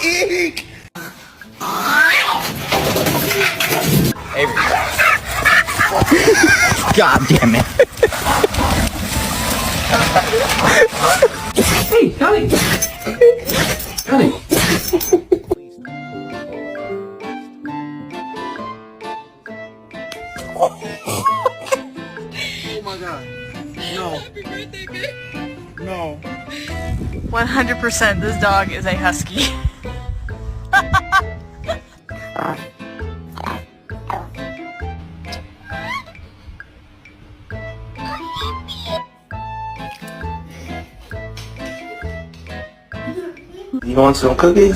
Eek! God damn it. Hey, honey! Honey! Oh my god. No. Happy birthday, babe. No. 100% this dog is a husky. You want some cookies?